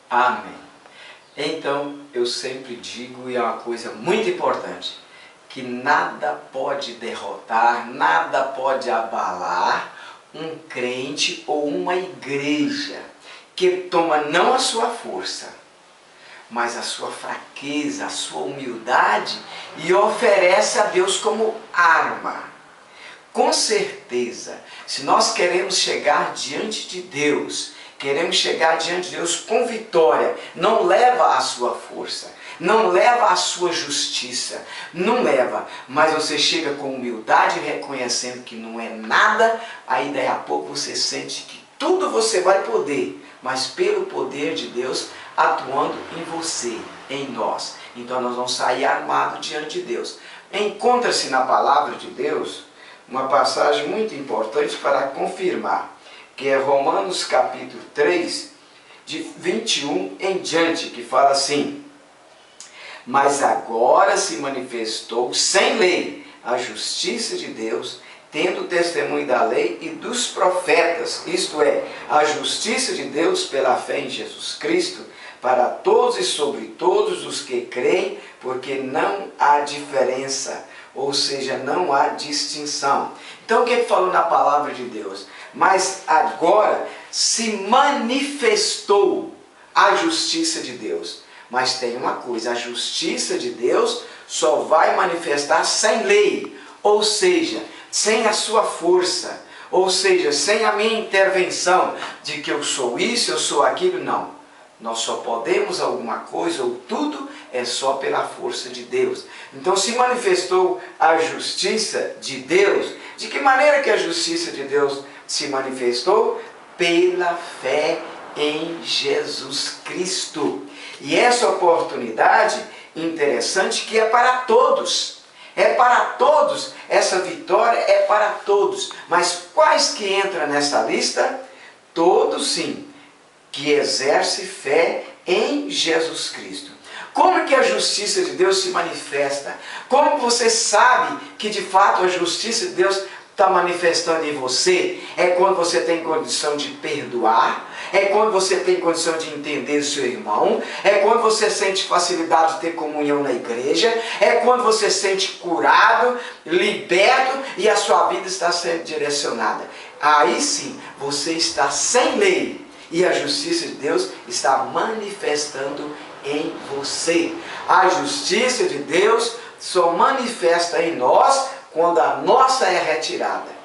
Amém. Então, eu sempre digo, e é uma coisa muito importante, que nada pode derrotar, nada pode abalar um crente ou uma igreja que toma não a sua força, mas a sua fraqueza, a sua humildade e oferece a Deus como arma. Com certeza, se nós queremos chegar diante de Deus, queremos chegar diante de Deus com vitória, não leva a sua força, não leva a sua justiça, não leva, mas você chega com humildade, reconhecendo que não é nada, aí daí a pouco você sente que tudo você vai poder, mas pelo poder de Deus atuando em você, em nós. Então nós vamos sair armados diante de Deus. Encontra-se na palavra de Deus uma passagem muito importante para confirmar, que é Romanos capítulo 3, de 21 em diante, que fala assim: mas agora se manifestou sem lei a justiça de Deus, tendo o testemunho da lei e dos profetas, isto é, a justiça de Deus pela fé em Jesus Cristo, para todos e sobre todos os que creem, porque não há diferença, ou seja, não há distinção. Então o que falou na palavra de Deus? Mas agora se manifestou a justiça de Deus. Mas tem uma coisa, a justiça de Deus só vai manifestar sem lei, ou seja, sem a sua força, ou seja, sem a minha intervenção de que eu sou isso, eu sou aquilo, não. Nós só podemos alguma coisa, ou tudo, é só pela força de Deus. Então se manifestou a justiça de Deus. De que maneira que a justiça de Deus se manifestou? Pela fé em Jesus Cristo. E essa oportunidade interessante que é para todos. É para todos. Essa vitória é para todos. Mas quais que entram nessa lista? Todos sim, que exerce fé em Jesus Cristo. Como que a justiça de Deus se manifesta? Como você sabe que de fato a justiça de Deus está manifestando em você? É quando você tem condição de perdoar, é quando você tem condição de entender o seu irmão, é quando você sente facilidade de ter comunhão na igreja, é quando você sente curado, liberto e a sua vida está sendo direcionada. Aí sim, você está sem lei. E a justiça de Deus está manifestando em você. A justiça de Deus só manifesta em nós quando a nossa é retirada.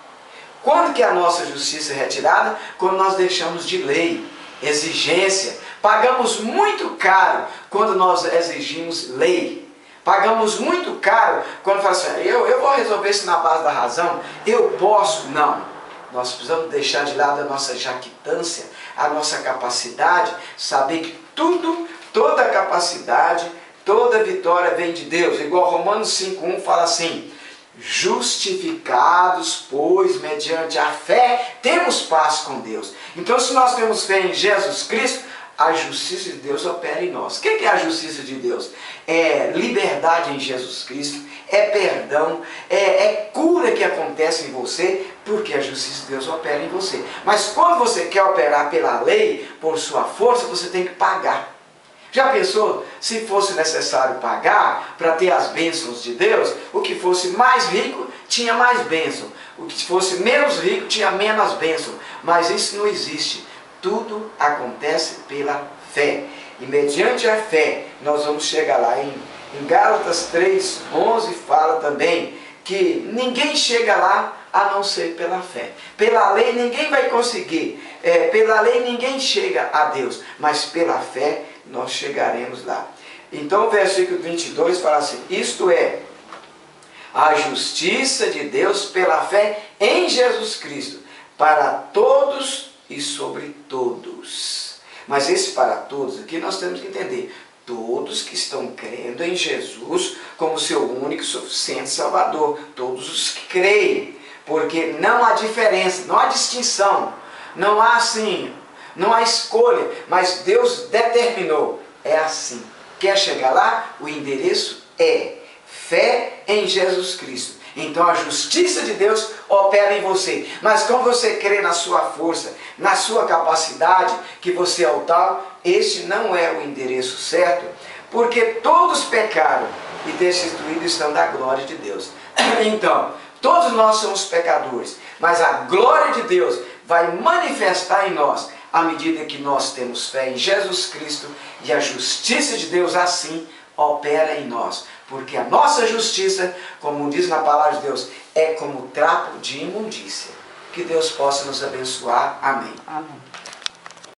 Quando que a nossa justiça é retirada? Quando nós deixamos de lei, exigência. Pagamos muito caro quando nós exigimos lei. Pagamos muito caro quando falamos assim, eu vou resolver isso na base da razão, eu posso. Não. Nós precisamos deixar de lado a nossa jactância, a nossa capacidade, saber que tudo, toda capacidade, toda vitória vem de Deus. Igual Romanos 5,1 fala assim: justificados, pois, mediante a fé, temos paz com Deus. Então, se nós temos fé em Jesus Cristo, a justiça de Deus opera em nós. O que é a justiça de Deus? É liberdade em Jesus Cristo, é perdão, é cura que acontece em você, porque a justiça de Deus opera em você. Mas quando você quer operar pela lei, por sua força, você tem que pagar. Já pensou se fosse necessário pagar para ter as bênçãos de Deus? O que fosse mais rico tinha mais bênção, o que fosse menos rico tinha menos bênção. Mas isso não existe. Tudo acontece pela fé. E mediante a fé, nós vamos chegar lá em Gálatas 3:11 fala também que ninguém chega lá a não ser pela fé. Pela lei ninguém vai conseguir. Pela lei ninguém chega a Deus. Mas pela fé nós chegaremos lá. Então o versículo 22 fala assim: isto é, a justiça de Deus pela fé em Jesus Cristo, para todos e sobre todos. Mas esse para todos aqui nós temos que entender: todos que estão crendo em Jesus como seu único e suficiente Salvador, todos os que creem, porque não há diferença, não há distinção, não há assim, não há escolha, mas Deus determinou, é assim. Quer chegar lá? O endereço é fé em Jesus Cristo. Então a justiça de Deus opera em você. Mas como você crê na sua força, na sua capacidade, que você é o tal, este não é o endereço certo, porque todos pecaram e destituídos estão da glória de Deus. Então, todos nós somos pecadores, mas a glória de Deus vai manifestar em nós à medida que nós temos fé em Jesus Cristo, e a justiça de Deus assim opera em nós. Porque a nossa justiça, como diz na palavra de Deus, é como trapo de imundícia. Que Deus possa nos abençoar. Amém. Amém.